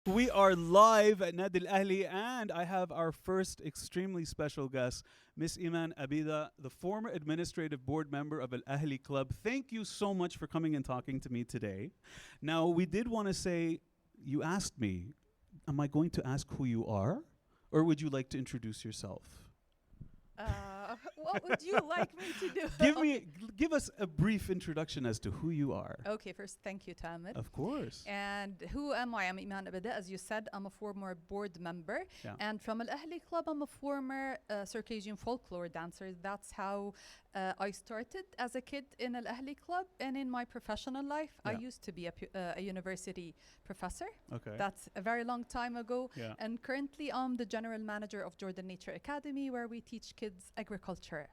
We are live at Nadi Al-Ahli, and I have our first extremely special guest, Miss Iman Abida, the former administrative board member of Al-Ahli Club. Thank you so much for coming and talking to me today. Now, we did want to say, you asked me, am I going to ask who you are, or would you like to introduce yourself? What would you like me to do? Give us a brief introduction as to who you are. Okay, first, thank you, Tamer. Of course. And who am I? I'm Iman Abdeh. As you said, I'm a former board member. Yeah. And from Al-Ahli Club, I'm a former Circassian folklore dancer. That's how I started as a kid in Al-Ahli Club. And in my professional life, I Yeah. used to be a university professor. Okay. That's a very long time ago. Yeah. And currently, I'm the general manager of Jordan Nature Academy, where we teach kids agriculture.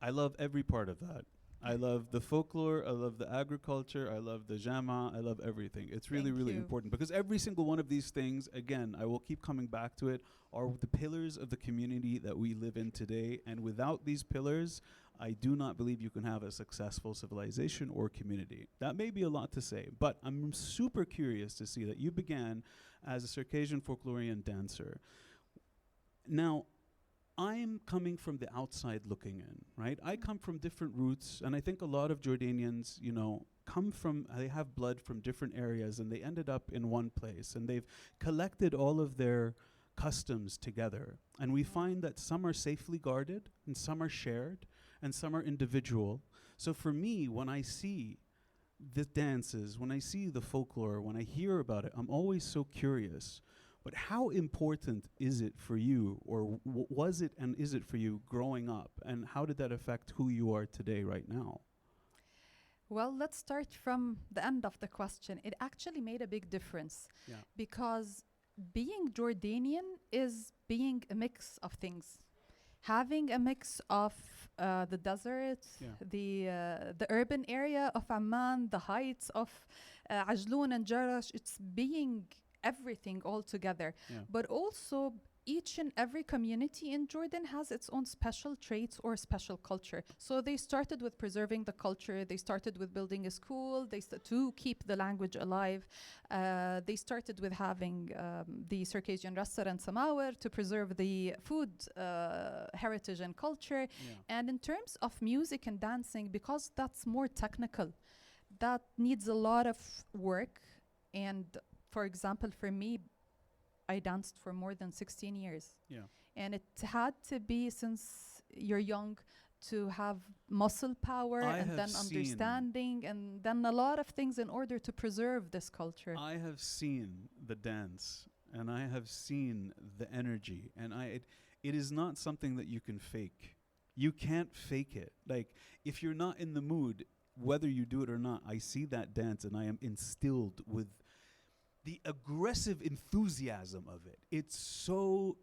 I love every part of that. I love the folklore, I love the agriculture, I love the jama, I love everything. It's really, Thank really you. important because every single one of these things, again, I will keep coming back to it, are the pillars of the community that we live in today. And without these pillars, I do not believe you can have a successful civilization or community. That may be a lot to say, but I'm super curious to see that you began as a Circassian folklorian dancer. Now, I'm coming from the outside looking in, right? I come from different roots, and I think a lot of Jordanians, they have blood from different areas, and they ended up in one place, and they've collected all of their customs together. And we find that some are safely guarded, and some are shared, and some are individual. So for me, when I see the dances, when I see the folklore, when I hear about it, I'm always so curious. But how important is it for you, or was it and is it for you growing up? And how did that affect who you are today, right now? Well, let's start from the end of the question. It actually made a big difference Yeah. because being Jordanian is being a mix of things. Having a mix of the desert, Yeah. the urban area of Amman, the heights of Ajloun and Jarash, it's being everything all together. Yeah. But also, each and every community in Jordan has its own special traits or special culture. So they started with preserving the culture. They started with building a school. To keep the language alive. They started with having the Circassian restaurant Samawar to preserve the food heritage and culture. Yeah. And in terms of music and dancing, because that's more technical, that needs a lot of work. And for example, for me, I danced for more than 16 years. Yeah. And it had to be, since you're young, to have muscle power I and have then seen- understanding and then a lot of things in order to preserve this culture. I have seen the dance, and I have seen the energy, and it is not something that you can fake. You can't fake it. Like, if you're not in the mood, whether you do it or not, I see that dance and I am instilled with the aggressive enthusiasm of it. It's so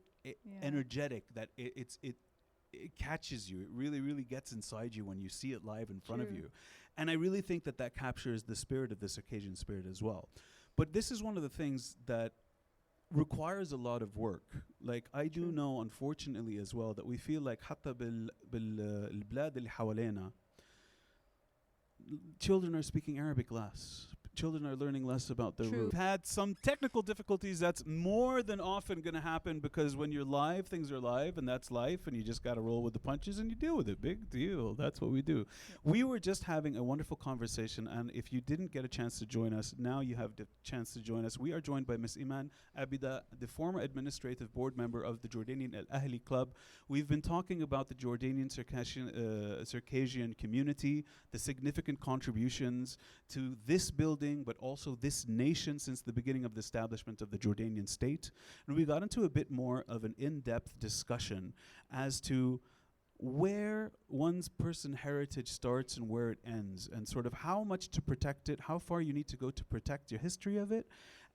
energetic that it catches you. It really, really gets inside you when you see it live in front of True. you. And I really think that captures the spirit of this Circassian spirit as well. But this is one of the things that requires a lot of work. Like, I do True. know, unfortunately, as well, that we feel like حتى بالبلاد اللي حوالينا, children are speaking Arabic less. Children are learning less about their True. roots. Had some technical difficulties. That's more than often going to happen, because when you're live, things are live, and that's life, and you just got to roll with the punches and you deal with it. Big deal. That's what we do. We were just having a wonderful conversation, and if you didn't get a chance to join us, now you have the chance to join us. We are joined by Miss Iman Abdeh, the former administrative board member of the Jordanian Al-Ahli Club. We've been talking about the Jordanian Circassian community, the significant contributions to this building, but also this nation since the beginning of the establishment of the Jordanian state. And we got into a bit more of an in-depth discussion as to where one's person heritage starts and where it ends, and sort of how much to protect it, how far you need to go to protect your history of it,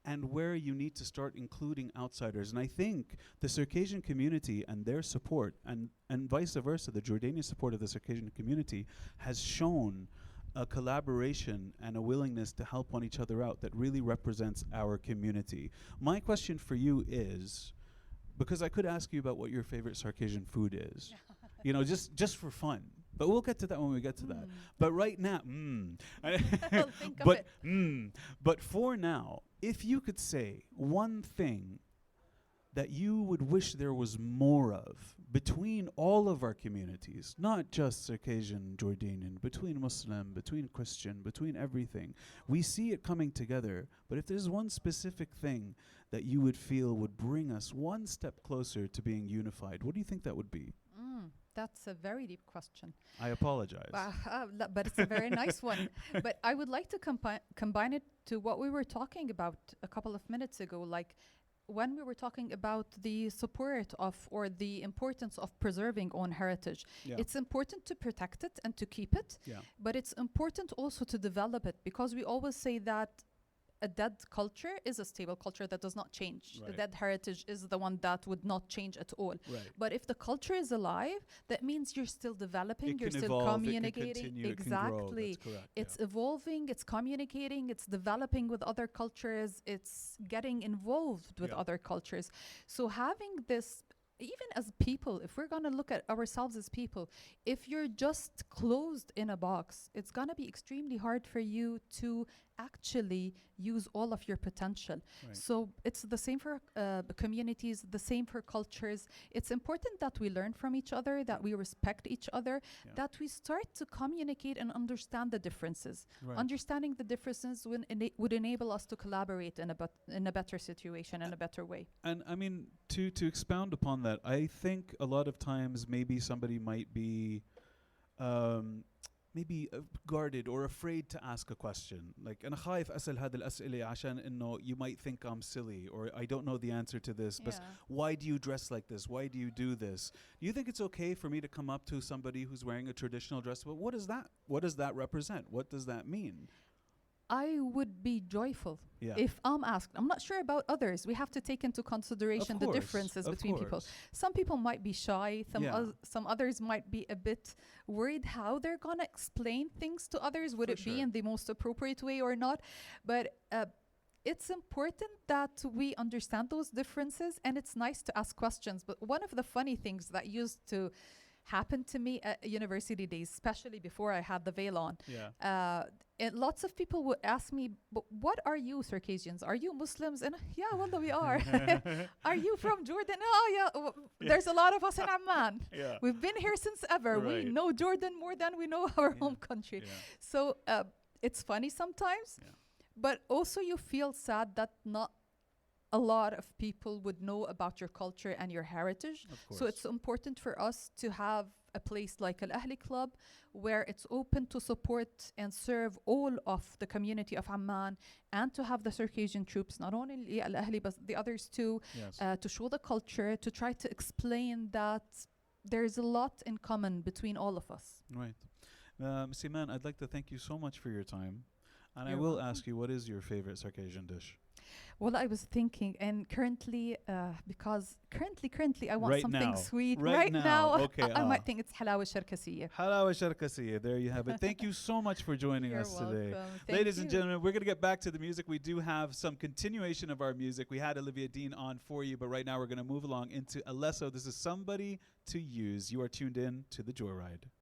and where you need to start including outsiders. And I think the Circassian community and their support, and vice versa, the Jordanian support of the Circassian community, has shown a collaboration and a willingness to help one each other out that really represents our community. My question for you is, because I could ask you about what your favorite Circassian food is, just for fun. But we'll get to that when we get to that. But right now, Well, think of but it. but for now, if you could say one thing that you would wish there was more of between all of our communities, not just Circassian, Jordanian, between Muslim, between Christian, between everything. We see it coming together, but if there's one specific thing that you would feel would bring us one step closer to being unified, what do you think that would be? That's a very deep question. I apologize. But it's a very nice one. But I would like to combine it to what we were talking about a couple of minutes ago, like when we were talking about the support of or the importance of preserving own heritage. Yeah. It's important to protect it and to keep it, Yeah. but it's important also to develop it, because we always say that a dead culture is a stable culture that does not change. Right. The dead heritage is the one that would not change at all. Right. But if the culture is alive, that means you're still developing, It you're can still evolve, communicating. it can continue, Exactly. it can grow. That's correct. It's evolving, it's communicating, it's developing with other cultures, it's getting involved with Yeah. other cultures. So having this, even as people, if we're going to look at ourselves as people, if you're just closed in a box, it's going to be extremely hard for you to actually use all of your potential. Right. So it's the same for communities, the same for cultures. It's important that we learn from each other, that we respect each other, Yeah. that we start to communicate and understand the differences. Right. Understanding the differences would enable us to collaborate in a better situation, in a better way. And I mean, to expound upon that, I think a lot of times maybe somebody might be maybe guarded or afraid to ask a question. Like, أنا خايف أسأل هذه الأسئلة عشان إنه you might think I'm silly or I don't know the answer to this. But why do you dress like this? Why do you do this? Do you think it's okay for me to come up to somebody who's wearing a traditional dress? Well, what is that? What does that represent? What does that mean? I would be joyful Yeah. if I'm asked. I'm not sure about others. We have to take into consideration Of the course, differences of between people. course. Some people might be shy. Yeah. Some others might be a bit worried how they're going to explain things to others. Would For it be sure. in the most appropriate way or not? But it's important that we understand those differences, and it's nice to ask questions. But one of the funny things that used to happen to me at university days, especially before I had the veil on, Yeah. and lots of people would ask me, but what are you Circassians? Are you Muslims? And yeah, well, we are. Are you from Jordan? Oh, yeah. There's a lot of us in Amman. Yeah. We've been here since ever. Right. We know Jordan more than we know our home country. Yeah. So it's funny sometimes, Yeah. but also you feel sad that not a lot of people would know about your culture and your heritage. Of course. So it's important for us to have a place like Al-Ahli Club where it's open to support and serve all of the community of Amman, and to have the Circassian troops, not only Al-Ahli but the others too, Yes. to show the culture, to try to explain that there's a lot in common between all of us. Right. Ms. Iman, I'd like to thank you so much for your time. And I You're will welcome. ask you, what is your favorite Circassian dish? Well, I was thinking, and currently, because currently I want Right something now. sweet. Right now. Okay, I might think it's halawa Circassiya. Halawa Circassiya. There you have it. Thank you so much for joining You're us today. welcome. Thank Ladies and you. gentlemen, we're going to get back to the music. We do have some continuation of our music. We had Olivia Dean on for you, but right now we're going to move along into Alesso. This is Somebody to Use. You are tuned in to the JoyRide.